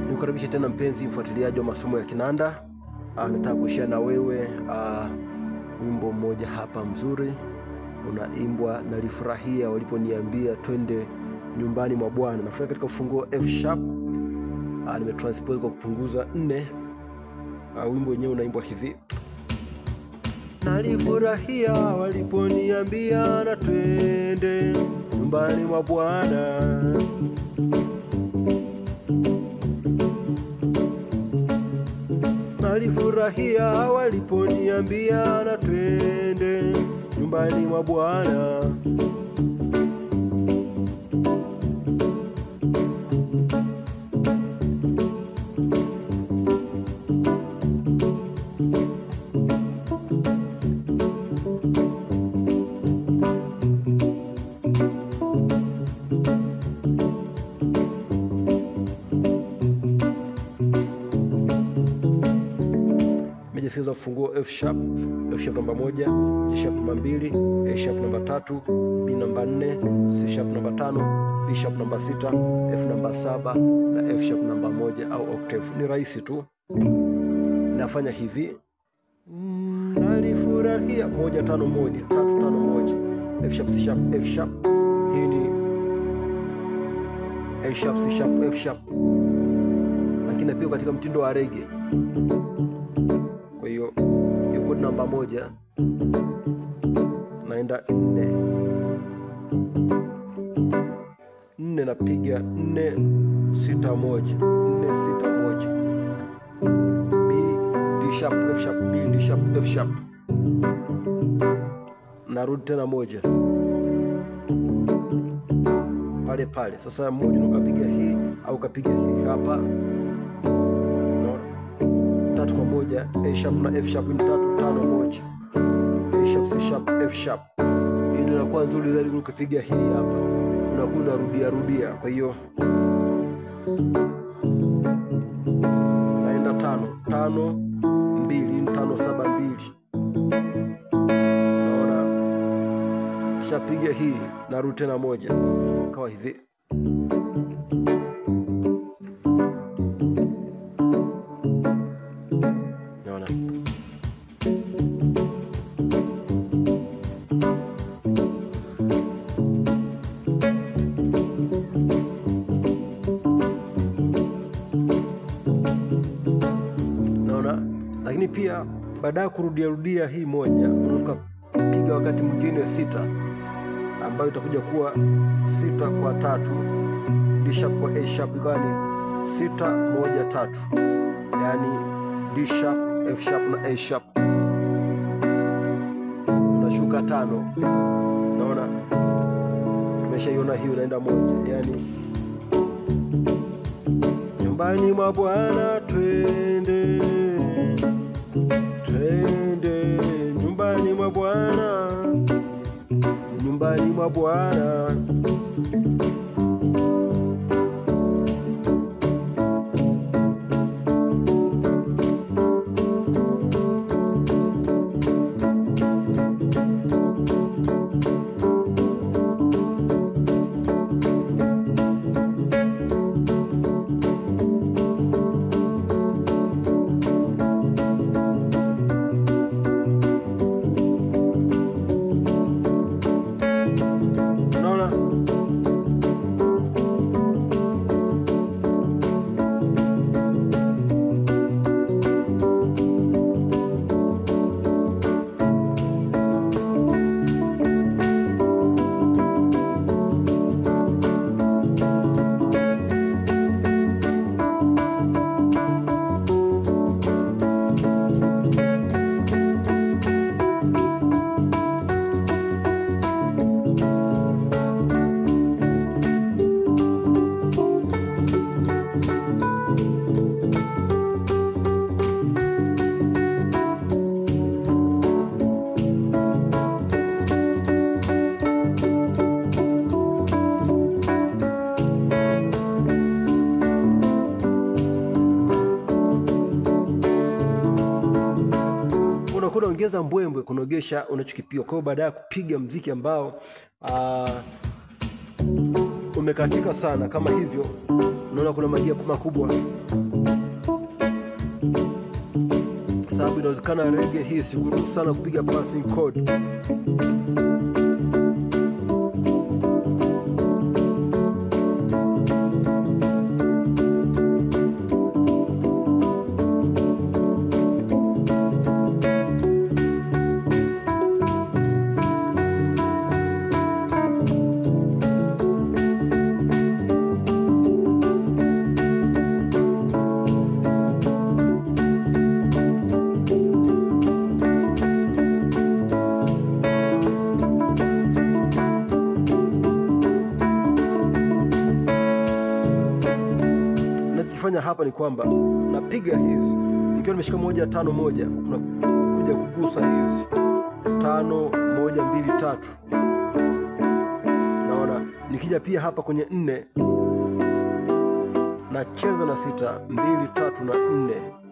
Nikukaribisha tena mpenzi mfuatiliaji wa masomo ya kinanda. Nataka kushare na wewe wimbo mmoja hapa mzuri unaimbwa na Nalifurahia waliponiambia twende nyumbani mwa Bwana. Nafanya katika ufunguo F sharp. Nimetranspose kwa kupunguza 4. Wimbo wenyewe unaimbwa hivi: nalifurahia waliponiambia na twende nyumbani mwa Bwana. Nalifurahia waliponiambia na twende nyumbani mwa Bwana. Mejifunza ufunguo F sharp namba 1, G sharp namba 2, A sharp namba 3, B namba 4, C sharp namba 5, B sharp namba 6, F namba 7 na F sharp namba 1 au octave. Ni rahisi tu. Nafanya hivi: nalifurahia 1 5 1 3 5 1, F sharp C sharp F sharp. Hii ni A sharp C sharp F sharp, lakini pia katika mtindo wa reggae. Kwa hiyo yuko namba 1 naenda 4 napiga 4 6 1 4 6 1, B D sharp F sharp B D sharp F sharp. Narudi tena 1 pale pale. Sasa mmoja ukapiga hii au kapiga hii hapa 3 kwa 1, A sharp na F sharp ni 3 5 1, A sharp C sharp F sharp. Hii ndio inakuwa nzuri zaidi ukipiga hii hapa, unakuwa unarudia. Kwa hiyo naenda 5 5 2 5 7 2. Naona shapiga hii, narudi tena 1 kawa hivi. Lakini pia baada ya kurudia hii 1 unaweza kupiga wakati mwingine 6, ambayo itakuja kuwa 6 kwa 3, D sharp kwa A sharp, ikawa ni 6 1 3, yani D sharp F sharp na A sharp. Unashuka 5. Naona tumeshaiona hiyo, inaenda 1, yani nyumbani mwa Bwana twende, twende nyumbani mwa Bwana, nyumbani mwa Bwana. unakuwa unaongeza mbwembwe kunogesha unachokipiga. Kwa hiyo baada ya kupiga mziki ambao umekatika sana kama hivyo, unaona kuna magia makubwa, sababu inawezekana reggae hii sikuruhusu sana kupiga passing chord. Fanya hapa ni kwamba napiga hizi nikiwa nimeshika 1 5 1, unakuja kugusa hizi 5 1 2 3. Naona nikija pia hapa kwenye 4 nacheza na 6 2 3 na 4.